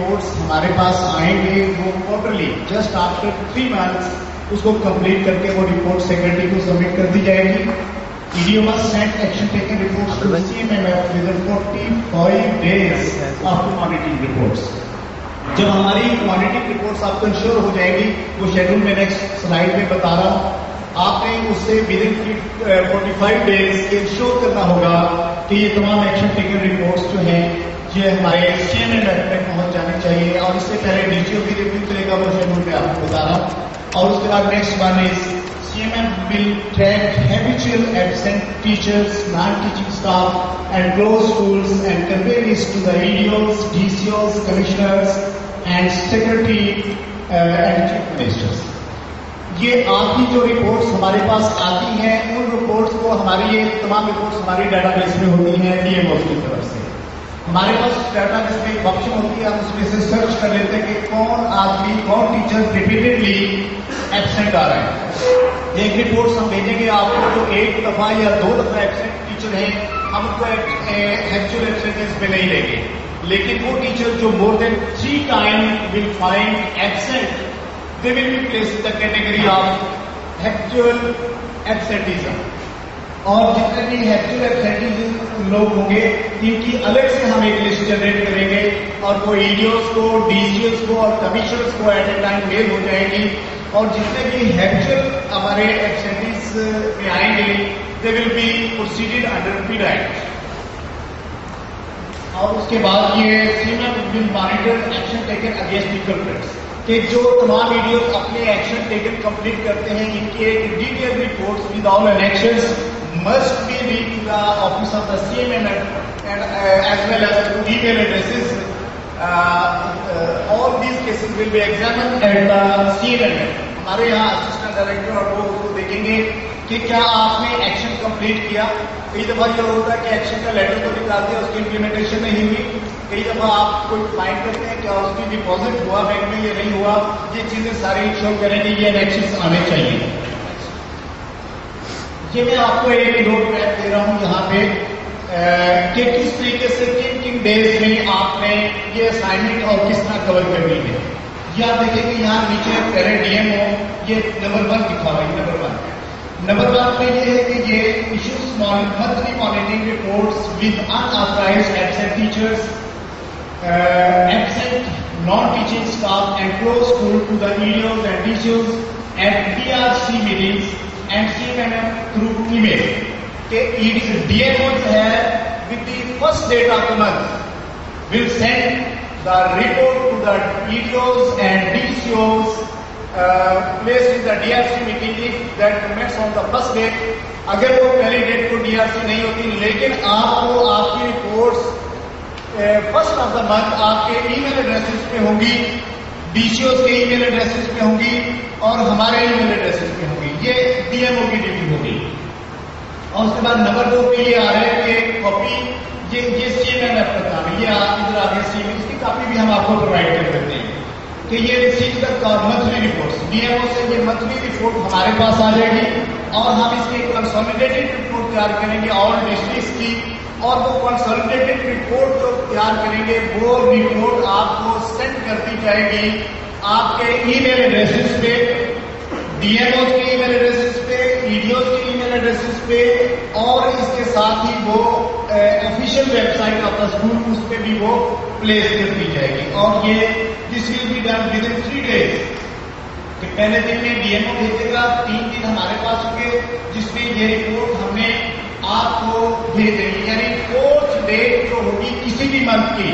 Reports ہمارے پاس آئیں گے وہ کوارٹرلی جسٹ آفٹر 3 months اس کو کمپلیٹ کر کے وہ رپورٹ سیکرٹری کو سبمٹ کر دی جائے گی. EDO must send action taken reports to CMMF within 45 days after monitoring reports. جب ہماری مانیٹرنگ رپورٹس آپ کو انشور ہو جائیں گی, وہ شیڈول میں نیکسٹ سلائڈ میں بتا رہا ہوں, آپ نے اس سے ودن 45 days انشور کرنا ہوگا کہ یہ تمام ایکشن ٹیکن رپورٹس جو ہیں یہ ہمارے CMMF میں پہنچ جانے چاہیے. اور اس سے پہلے DCO کی ریویو کرے گا, وہ شیڈول میں آپ کو بتا رہا ہوں. اور اس کے بعد next one is CMMF will track habitual absent teachers, non-teaching staff and closed schools and convey this to the EDOs, DCOs, commissioners and secretary and chief ministers. یہ آپ کی جو رپورٹس ہمارے پاس آتی ہیں ان رپورٹس کو ہماری یہ تمام رپورٹس ہماری ڈیٹا بیس میں ہوتی ہیں DMOs کی طرف سے. ہمارے پاس ڈیٹا بیس میں ایک آپشن ہوتی ہے, ہم اس میں سے سرچ کر لیتے ہیں کہ کون آدمی کون ٹیچر ریپیٹڈلی ایبسینٹ آ رہے ہیں. ایک رپورٹس ہم بھیجیں گے آپ کو جو 1 دفعہ یا 2 دفعہ ایبسینٹ ٹیچر ہیں, ہم ان کو ایکچوئل ایبسینٹنس میں نہیں لیں گے. لیکن وہ ٹیچر جو مور دین 3 times will find absent, they will be placed in the category of actual absenteeism. اور جتنے بھی ایکچوئل ایبسینٹیز لوگ ہوں گے ان کی الگ سے ہم ایک لسٹ جنریٹ کریں گے اور وہ EDOs کو, DCOs کو اور کمشنرز کو ایٹ اے ٹائم میل ہو جائے گی. اور جتنے بھی ایکچوئل ہمارے ایبسینٹیز میں آئیں گے they will be proceeded under PID act. اور اس کے بعد یہ CMMF will monitor action taken against the culprits, کہ جو تمام EDOs اپنے ایکشن ٹیکن کمپلیٹ کرتے ہیں ان کی ایک detail reports with all actions must be read to the office of the CMMF and as well as to email addresses. All these cases will be examined at the CMMF. ہمارے یہاں assistant director اور وہ اس کو دیکھیں گے کہ کیا آپ نے ایکشن کمپلیٹ کیا. کئی دفعہ یہ ہوتا ہے کہ ایکشن کا لیٹر تو نکالتے ہیں, اس کی امپلیمنٹیشن نہیں ہوئی. کئی دفعہ آپ کوئی فائنڈ کرتے ہیں کیا اس کی ڈپازٹ ہوا بینک میں یا نہیں ہوا. یہ چیزیں ساری شو کریں گے, یہ ایکشنز آنے چاہیے. یہ میں آپ کو ایک روڈ میپ دے رہا ہوں یہاں پہ کہ کس طریقے سے کن ڈیز میں آپ نے یہ اسائنمنٹ اور کس طرح کور کرنی ہے. یہ آپ دیکھیں گے یہاں نیچے پہلے DMO یہ نمبر 1 دکھا رہا ہے. نمبر 1 میں یہ ہے کہ یہ issues monthly monitoring reports with unauthorized absent teachers, absent non-teaching staff and closed school to the EDOs and DCOs at DRC meetings and CMMF through email. کہ DMOs ہے with the first date of the month will send the report to the EDOs and DCOs placed in the DRC meeting if that commences on the first date. اگر وہ پہلی date کو DRC نہیں ہوتی لیکن آپ کو آپ کی reports first of the month آپ کے ای میل ایڈریسز پہ ہوں گی, DCOs کے ای میل ایڈریسز پہ ہوں گی اور ہمارے ای میل ایڈریسز پہ ہوں گی. یہ DMO کی ڈیوٹی ہوگی. اور اس کے بعد نمبر 2 پہ یہ آ رہا ہے کہ کاپی یہ CMMF کا کام ہے. یہ آپ ادھر آگے اس کی کاپی بھی ہم آپ کو پرووائڈ کر دیتے ہیں کہ یہ receive the monthly reports. DMO سے یہ منتھلی رپورٹ ہمارے پاس آ جائے گی اور ہم اس کی کنسالیڈیٹڈ رپورٹ تیار کریں گے آل ڈسٹرکٹس کی. اور وہ کنسالیڈیٹڈ رپورٹ جو تیار کریں گے وہ رپورٹ آپ کو سینڈ کر دی جائے گی آپ کے ای میل ایڈریسز پہ, DMOs کے ای میل ایڈریسز پہ, EDOs کے ای میل ایڈریسز پہ, اور اس کے ساتھ ہی وہ official website of the school اس پہ بھی وہ پلیس کر دی جائے گی. اور یہ this will be done within 3 days. کہ پہلے دن میں DMO بھیجے گا, 3 دن ہمارے پاس ہوں گے جس میں یہ رپورٹ ہم نے آپ کو بھیج دیں گی. یعنی 4th ڈیٹ جو ہوگی کسی بھی منتھ کی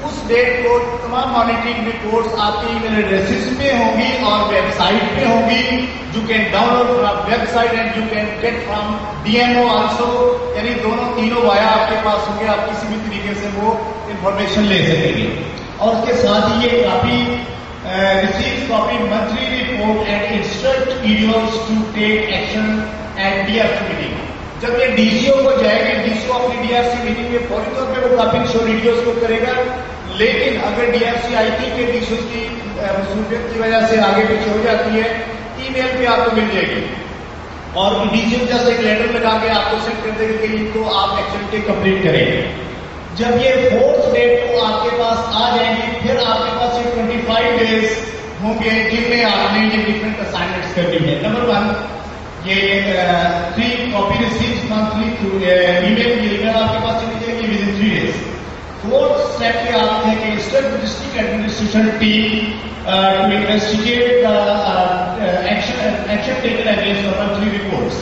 اس ڈیٹ کو تمام مانیٹرنگ رپورٹس آپ کے ای میل ایڈریسز پہ ہوں گی اور ویب سائٹ پہ ہوں گی. You can download from website and you can get from DMO also. یعنی تینوں وایا آپ کے پاس ہوں گے, آپ کسی بھی طریقے سے وہ انفارمیشن لے سکیں گے. اور اس کے ساتھ ہی یہ copy receives copy monthly report and instruct EDOs to take action at DRC meeting. جب یہ DCO کو جائے گا, DCO اپنی DRC میٹنگ میں فوری طور پہ وہ کاپی شو EDOs کو کرے گا. لیکن اگر DRC آئی تھی کہ DCOs کی مصروفیت کی وجہ سے آگے پیچھے ہو جاتی ہے, ای میل پہ آپ کو مل جائے گی اور DCO جیسے ایک لیٹر لگا کے آپ کو سینڈ کر دے گا کہ ان کو آپ ایکشن کمپلیٹ کریں گے. جب یہ 4th ڈیٹ کو آپ کے پاس آ جائیں گی پھر آپ کے پاس یہ 25 ڈیز ہوں گے جن میں آپ نے یہ ڈفرنٹ اسائنمنٹس کرنی ہے. نمبر 1 یہ 3 کاپی ریسیپٹس منتھلی تھرو ای میل آپ کے پاس چلی جائے گی with in 3 days. 4th step پہ آتے ہیں کہ state district administration team to investigate action taken against monthly reports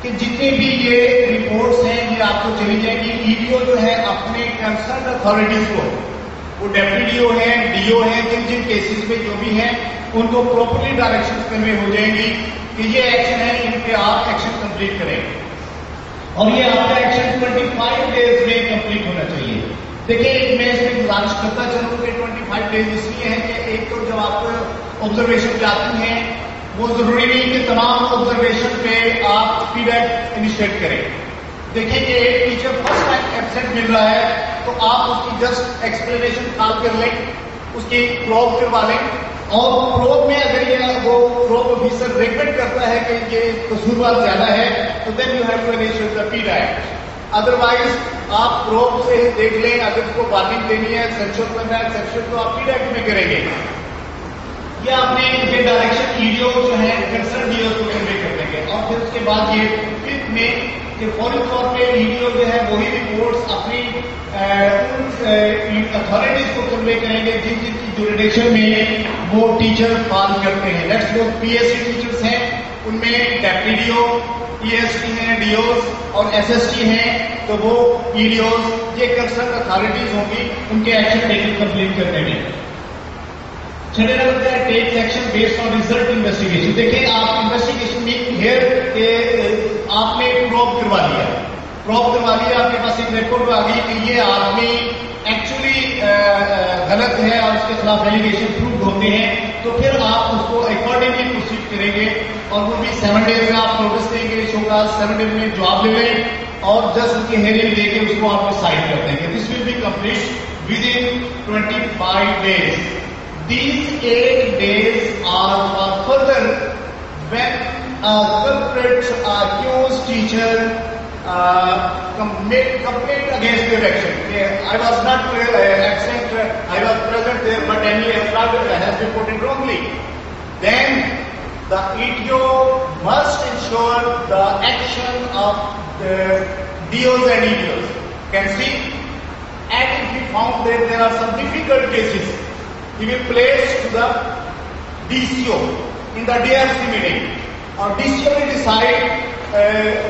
کہ جتنی بھی یہ رپورٹس ہیں یہ آپ کو چلی جائیں گی. ای ڈی او جو ہے اپنے کنسرن اتھارٹیز کو وہ ڈیپٹی ڈی او ہے ڈی او ہے جن جن کیسز میں جو بھی ہیں ان کو پراپرلی ڈائریکشن کنوے ہو جائیں گی کہ یہ ایکشن ہے ان پہ آپ ایکشن کمپلیٹ کریں اور یہ آپ کا ایکشن 25 ڈیز میں کمپلیٹ ہونا چاہیے. دیکھیں میں اس میں گزارش کرتا چلوں کہ 25 ڈیز اس لیے ہے کہ ایک تو جب آپ آبزرویشن جاتی ہیں وہ ضروری نہیں کہ تمام آبزرویشن پہ آپ فیڈ بیک انیشیٹ کریں. دیکھیں کہ ایک ٹیچر فرسٹ ٹائم ایبسینٹ مل رہا ہے تو آپ اس کی جسٹ ایکسپلینیشن کال کر لیں اس کی پروب کروا لیں اور پروب میں اگر یہ وہ پروب آفیسر ریکمینڈ کرتا ہے کہ یہ قصوروار زیادہ ہے تو then you have to initiate the feedback. Otherwise آپ پروب سے دیکھ لیں اگر اس کو وارننگ دینی ہے سینشن کرنا ہے سینشن تو آپ فیڈ بیک میں کریں گے. یہ آپ نے یہ ڈائریکشن ای ڈی او جو ہے کنسرن ڈی او کو کنوے کر دیں گے اور پھر اس کے بعد یہ 5th میں کہ فوری طور پہ ای ڈی او جو ہے وہی رپورٹس اپنی اتھارٹیز کو کنوے کریں گے جن جن کی جوریڈکشن میں وہ ٹیچر فال کرتے ہیں. لیٹس جو پی ایس سی ٹیچرس ہیں ان میں deputy D O P S T ہیں ڈی اوز اور ایس ایس ٹی ہیں تو وہ ای ڈی اوز یہ کنسرن اتھارٹیز ہوں گی ان کے ایکشن ٹیکن کمپلیٹ کرنے میں. چلے لگتا ہے take action based on result investigation. دیکھیں آپ انویسٹیگیشن میں ہیئر کہ آپ نے پروب کروا لیا آپ کے پاس ایک رپورٹ آ گئی کہ یہ آدمی ایکچولی غلط ہے اور اس کے خلاف ایلیگیشن پروو ہوتے ہیں تو پھر آپ اس کو اکارڈنگلی پروسیڈ کریں گے اور وہ بھی 7 days میں آپ نوٹس دیں گے شو کا 7 days میں جواب لے لیں اور جسٹ ان کی ہیئرنگ دے کے اس کو آپ کو سائن کر دیں گے. This will be complete within 25 days. These 8 days are for further when a culprit accused teacher make complaint against their action. I was not absent, I was present there, but any fraud has been put in wrongly. Then the ETO must ensure the action of the DOs and ETOs. Can see, and if we found that there are some difficult cases, he will place to the DCO in the DRC meeting اور DCO will decide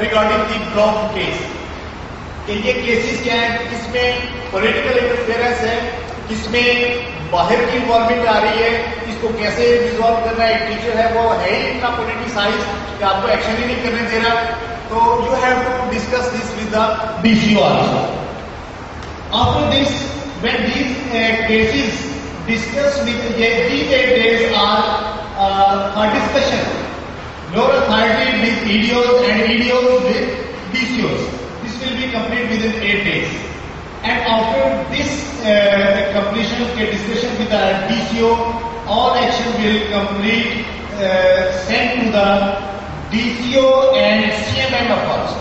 regarding the block case کہ یہ cases کیا ہیں کس میں political interference ہے کس میں باہر کی انوالومنٹ آ رہی ہے اس کو کیسے ریزالو کرنا ہے. ایک ٹیچر ہے وہ ہے ہی اتنا پولیٹیسائز کہ آپ کو ایکشن ہی نہیں کرنے دے رہا تو you have to discuss this with the DCO also. After this when these cases discussed with these 8 days are for discussion. Lower authority with EDOs and EDOs with DCOs. This will be complete within 8 days. And after this completion of the discussion with the DCO, all action will complete sent to the DCO and CMM of course.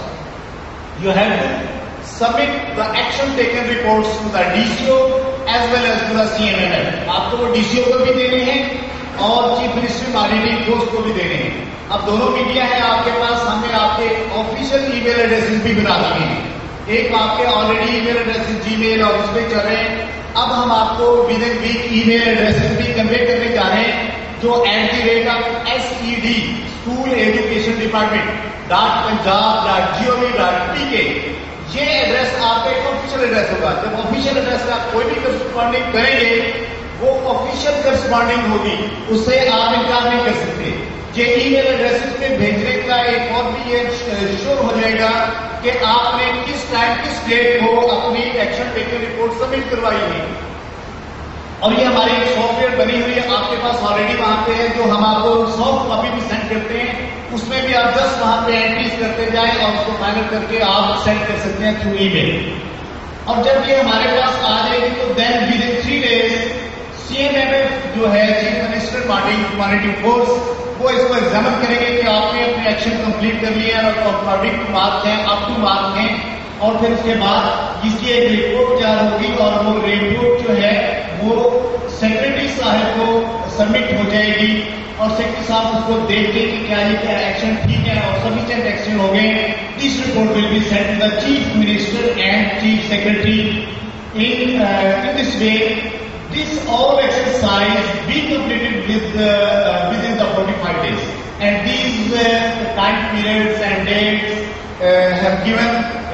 You have to submit the action taken reports to the DCO as well as to the CMMF. آپ کو وہ DCO کو بھی دینے ہیں اور chief minister monitoring force کو بھی دینے ہیں. اب دونوں میڈیا ہیں آپ کے پاس ہمیں آپ کے آفیشیل ای میل ایڈریسز بھی بنا دیے ہیں. ایک آپ کے آلریڈی ای میل ایڈریسز جی میل اور اس پہ چل رہے ہیں. اب ہم آپ کو within week email addresses بھی کنوے کرنے جا رہے ہیں جو @SED school education department .punjab.gov.pk یہ ایڈریس آپ کا ایک آفیشیل ایڈریس ہوگا. جب آفیشیل ایڈریس سے آپ کوئی بھی کرسپونڈنگ کریں گے وہ آفیشیل کرسپونڈنگ ہوگی اس سے آپ انکار نہیں کر سکتے. یہ ای میل ایڈریس پہ بھیجنے کا ایک اور بھی یہ شور ہو جائے گا کہ آپ نے کس ٹائم کس ڈیٹ کو اپنی ایکشن ٹیکن رپورٹ سبمٹ کروائی ہے. اور یہ ہماری ایک سافٹ ویئر بنی ہوئی ہے آپ کے پاس آلریڈی وہاں پہ ہے جو ہم آپ کو سافٹ کاپی بھی سینڈ کرتے ہیں. اس میں بھی آپ جسٹ وہاں پہ انٹریز کرتے جائیں اور اس کو فائنل کر کے آپ سینڈ کر سکتے ہیں تھرو ای میل. اور جب یہ ہمارے پاس آ جائے گی تو دین ود ان 3 days CMMF جو ہے چیف منسٹر مانیٹرنگ فورس وہ اس کو ایگزامن کریں گے کہ آپ نے اپنے ایکشن کمپلیٹ کر لیے اور اکارڈنگ ٹو مارک ہیں اپ ٹو مارک ہیں اور پھر اس کے بعد اس کی ایک رپورٹ تیار ہوگی اور وہ رپورٹ جو ہے وہ سیکرٹری صاحب کو سبمٹ ہو جائے گی اور سیکرٹری صاحب اس کو دیکھ کے کہ کیا یہ کیا ایکشن ٹھیک ہے اور سفیشینٹ ایکشن ہو گئے. This report will be send to the chief minister and chief secretary. In this way, this all exercise be completed within the 45 days. And these time periods and dates have given,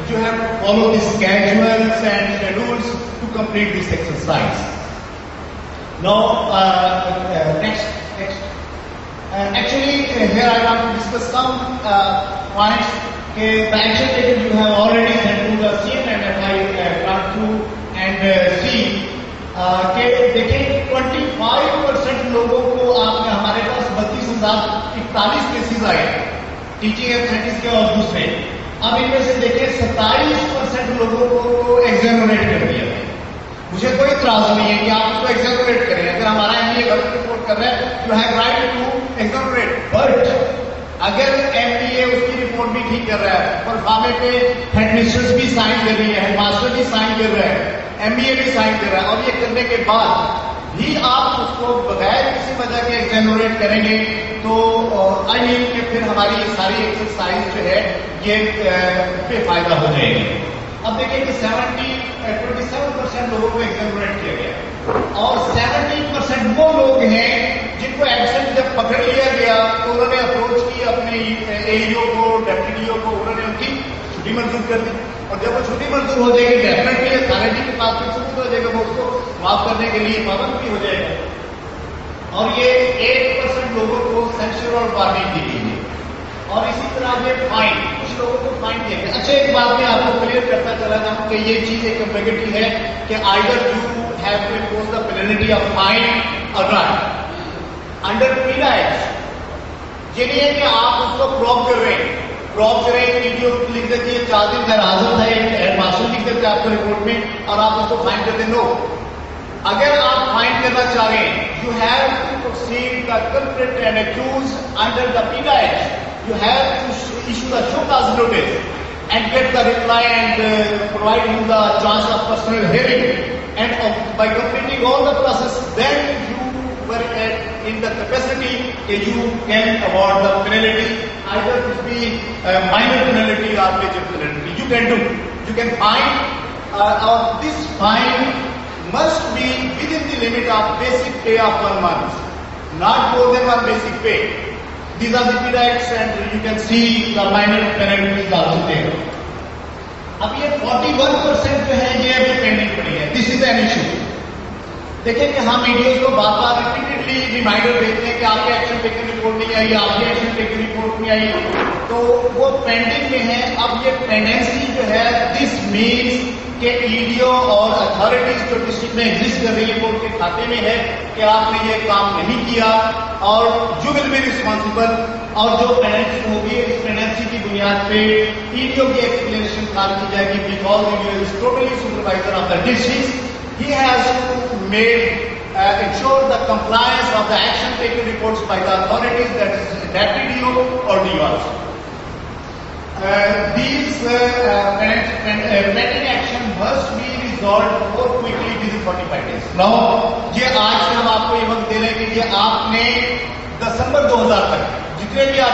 you have to follow the schedules and schedules to complete this exercise. Now, next. Actually, here I want to discuss some points. The action taken you have already sent to the CM and FI gone through and see. کہ دیکھیں 25% لوگوں کو آپ نے ہمارے پاس 32,041 cases آئے teaching ایبسینٹیز کے اور دوسرے. اب ان میں سے دیکھیں 27% لوگوں کو ایگزامینیٹ کر دیا. مجھے کوئی اعتراض نہیں ہے کہ آپ اس کو ایگزامینیٹ کریں. اگر ہمارا ایم بی اے غلط رپورٹ کر رہا ہے you have right to examinate. But اگر ایم بی اے اس کی رپورٹ بھی ٹھیک کر رہا ہے اور فارمے پہ ہیڈ مسٹرس بھی سائن کر رہی ہے, ہیڈ ماسٹر بھی سائن کر رہا ہے, ایم بی اے بھی سائن کر رہا ہے, اور یہ کرنے کے بعد بھی آپ اس کو بغیر کسی وجہ کے ایگزامینیٹ کریں گے تو آئی مین کہ پھر ہماری یہ ساری ایکسرسائز جو ہے یہ بے فائدہ ہو جائے گی. اب دیکھیں کہ 27% لوگوں کو ایگزامینیٹ کیا گیا اور 17% وہ لوگ ہیں جن کو ایبسنٹ جب پکڑ لیا گیا تو انہوں نے اپروچ کی اپنے اے ای او کو, ڈپٹی ڈی او کو, انہوں نے ان کی چھٹی منظور کر دی. اور جب وہ چھٹی منظور ہو جائے گی ڈیفینیٹلی اتھارٹی کے پاس بھی ثبوت ہو جائے گا, وہ اس کو معاف کرنے کے لیے پابند بھی ہو جائے گا. اور یہ 8% لوگوں کو سینکشن اور وارننگ دی گئی ہے. اور اسی طرح یہ فائن, کچھ لوگوں کو فائن دیا گیا. اچھا ایک بات میں آپ کو کلیئر کرتا چلا جاؤں کہ یہ چیز ایک امپیگٹی ہے کہ either you have to impose the penalty of fine اور ناٹ انڈر پیڈا ایکٹ. یہ نہیں ہے کہ آپ اس کو پروب کر رہے ہیں, پروب کریں ویڈیو لکھ دیتی ہے 4 دن غیر حاضر تھا, ہیڈ ماسٹر لکھ دیتے آپ کو رپورٹ میں اور آپ اس کو فائن کرتے. نو, اگر آپ فائن کرنا چاہ رہے ہیں you have to proceed the culprit and accuse under the PEDA act. You have to issue the show cause notice and get the reply and provide him the chance of personal hearing. And by completing all the process, then you were in the capacity that you can award the penalty, either it be minor penalty or major penalty. You can do. You can fine. This fine must be within the limit of basic pay of 1 month, not more than 1 basic pay. These are the PDACs and you can see the minor penalties also there. اب یہ 41% جو ہے یہ ابھی pending پڑی ہے. دس is an issue. دیکھیں کہ ہم ویڈیوز کو بار بار ریپیٹڈلی ریمائنڈر دیتے ہیں کہ آپ کے ایکشن ٹیکن رپورٹ نہیں آئی, آپ کی ایکشن ٹیکن رپورٹ نہیں آئی, تو وہ پینڈنگ میں ہے. اب یہ پینڈنسی جو ہے دس مینس کہ ای ڈی او اور اتھارٹیز جو ڈسٹرکٹ میں ایگزسٹ کر رہی ہے وہ ان کے کھاتے میں ہے کہ آپ نے یہ کام نہیں کیا اور یو ول بی ریسپانسبل. اور جو پینلٹی ہوگی اس پینلٹی کی بنیاد پہ ای ڈی او کی ایکسپلینیشن کار کی جائے گی. Because E D O is totally supervisor of the district, he has to ensure the compliance of the action taken reports by the authorities, that is deputy DO or DOs. These pending action must be resolved more quickly within 45 days. Now, یہ آج سے ہم آپ کو یہ وقت دے رہے ہیں کہ یہ آپ نے دسمبر 2000 تک جتنے بھی آپ